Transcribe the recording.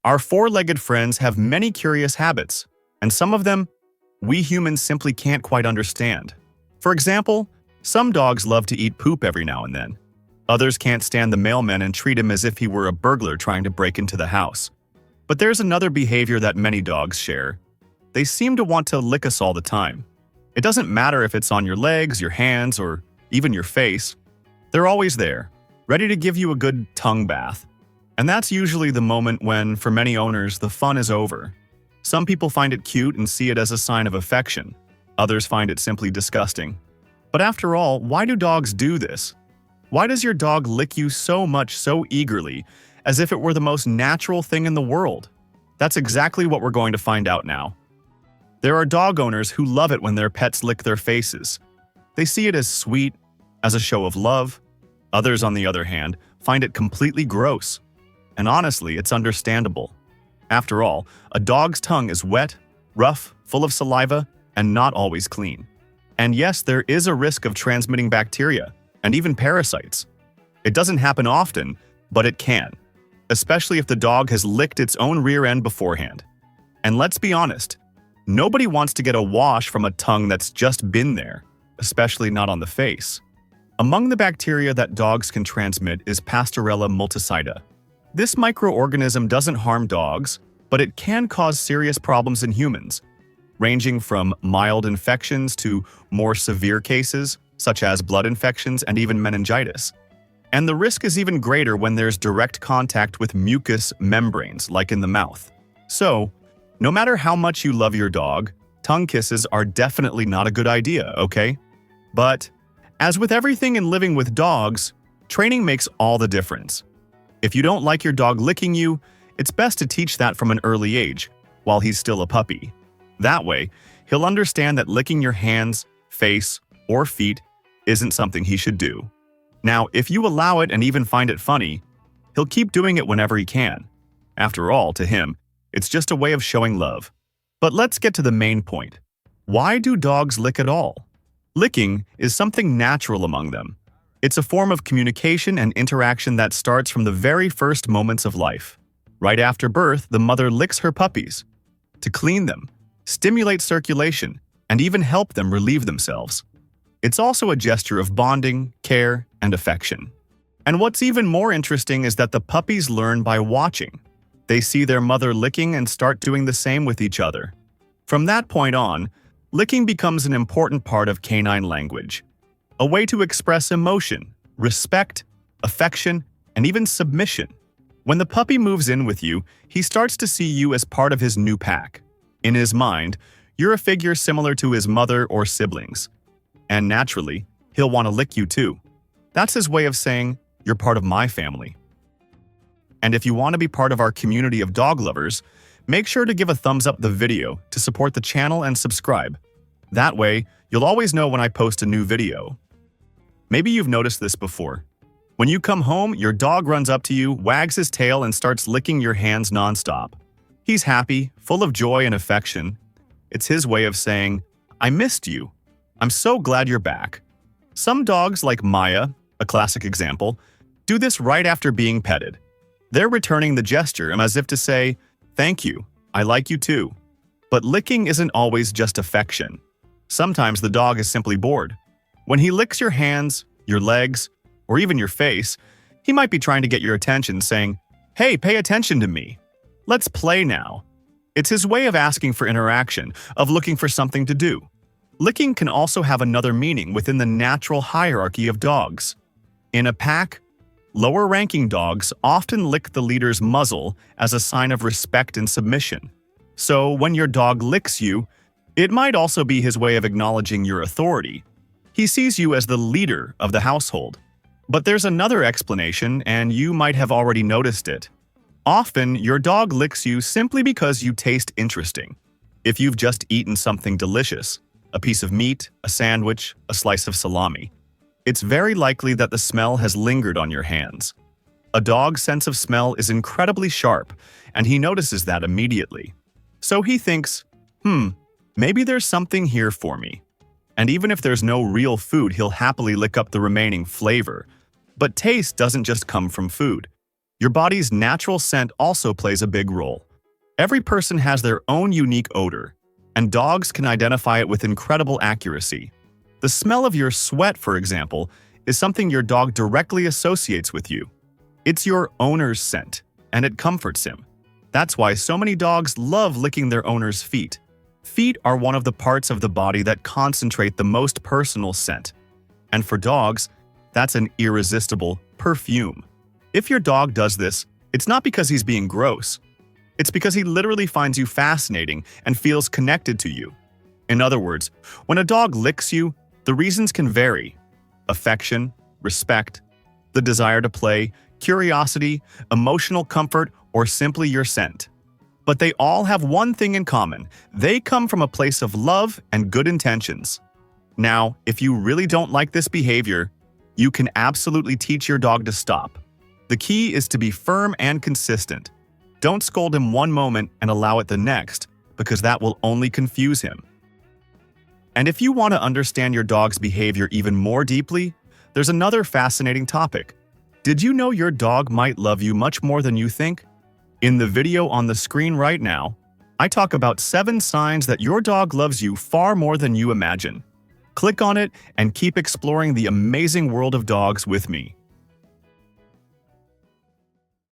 Our four-legged friends have many curious habits, and some of them we humans simply can't quite understand. For example, some dogs love to eat poop every now and then. Others can't stand the mailman and treat him as if he were a burglar trying to break into the house. But there's another behavior that many dogs share. They seem to want to lick us all the time. It doesn't matter if it's on your legs, your hands, or even your face. They're always there, ready to give you a good tongue bath. And that's usually the moment when, for many owners, the fun is over. Some people find it cute and see it as a sign of affection. Others find it simply disgusting. But after all, why do dogs do this? Why does your dog lick you so much so eagerly, as if it were the most natural thing in the world? That's exactly what we're going to find out now. There are dog owners who love it when their pets lick their faces. They see it as sweet, as a show of love. Others, on the other hand, find it completely gross. And honestly, it's understandable. After all, a dog's tongue is wet, rough, full of saliva, and not always clean. And yes, there is a risk of transmitting bacteria, and even parasites. It doesn't happen often, but it can, especially if the dog has licked its own rear end beforehand. And let's be honest, nobody wants to get a wash from a tongue that's just been there, especially not on the face. Among the bacteria that dogs can transmit is Pastorella multicida. This microorganism doesn't harm dogs, but it can cause serious problems in humans, ranging from mild infections to more severe cases, such as blood infections and even meningitis. And the risk is even greater when there's direct contact with mucous membranes, like in the mouth. So, no matter how much you love your dog, tongue kisses are definitely not a good idea, okay? But, as with everything in living with dogs, training makes all the difference. If you don't like your dog licking you, it's best to teach that from an early age, while he's still a puppy. That way, he'll understand that licking your hands, face, or feet isn't something he should do. Now, if you allow it and even find it funny, he'll keep doing it whenever he can. After all, to him, it's just a way of showing love. But let's get to the main point. Why do dogs lick at all? Licking is something natural among them. It's a form of communication and interaction that starts from the very first moments of life. Right after birth, the mother licks her puppies to clean them, stimulate circulation, and even help them relieve themselves. It's also a gesture of bonding, care, and affection. And what's even more interesting is that the puppies learn by watching. They see their mother licking and start doing the same with each other. From that point on, licking becomes an important part of canine language, a way to express emotion, respect, affection, and even submission. When the puppy moves in with you, he starts to see you as part of his new pack. In his mind, you're a figure similar to his mother or siblings. And naturally, he'll want to lick you too. That's his way of saying, you're part of my family. And if you want to be part of our community of dog lovers, make sure to give a thumbs up the video to support the channel and subscribe. That way, you'll always know when I post a new video. Maybe you've noticed this before. When you come home, your dog runs up to you, wags his tail, and starts licking your hands nonstop. He's happy, full of joy and affection. It's his way of saying, I missed you. I'm so glad you're back. Some dogs, like Maya, a classic example, do this right after being petted. They're returning the gesture as if to say, thank you, I like you too. But licking isn't always just affection. Sometimes the dog is simply bored. When he licks your hands, your legs, or even your face, he might be trying to get your attention, saying, hey, pay attention to me. Let's play now. It's his way of asking for interaction, of looking for something to do. Licking can also have another meaning within the natural hierarchy of dogs. In a pack, lower-ranking dogs often lick the leader's muzzle as a sign of respect and submission. So when your dog licks you, it might also be his way of acknowledging your authority. He sees you as the leader of the household. But there's another explanation, and you might have already noticed it. Often, your dog licks you simply because you taste interesting. If you've just eaten something delicious, a piece of meat, a sandwich, a slice of salami, it's very likely that the smell has lingered on your hands. A dog's sense of smell is incredibly sharp, and he notices that immediately. So he thinks, maybe there's something here for me. And even if there's no real food, he'll happily lick up the remaining flavor. But taste doesn't just come from food. Your body's natural scent also plays a big role. Every person has their own unique odor, and dogs can identify it with incredible accuracy. The smell of your sweat, for example, is something your dog directly associates with you. It's your owner's scent, and it comforts him. That's why so many dogs love licking their owner's feet. Feet are one of the parts of the body that concentrate the most personal scent. And for dogs, that's an irresistible perfume. If your dog does this, it's not because he's being gross. It's because he literally finds you fascinating and feels connected to you. In other words, when a dog licks you, the reasons can vary: affection, respect, the desire to play, curiosity, emotional comfort, or simply your scent. But they all have one thing in common: they come from a place of love and good intentions. Now, if you really don't like this behavior, you can absolutely teach your dog to stop. The key is to be firm and consistent. Don't scold him one moment and allow it the next, because that will only confuse him. And if you want to understand your dog's behavior even more deeply, there's another fascinating topic. Did you know your dog might love you much more than you think? In the video on the screen right now, I talk about 7 signs that your dog loves you far more than you imagine. Click on it and keep exploring the amazing world of dogs with me.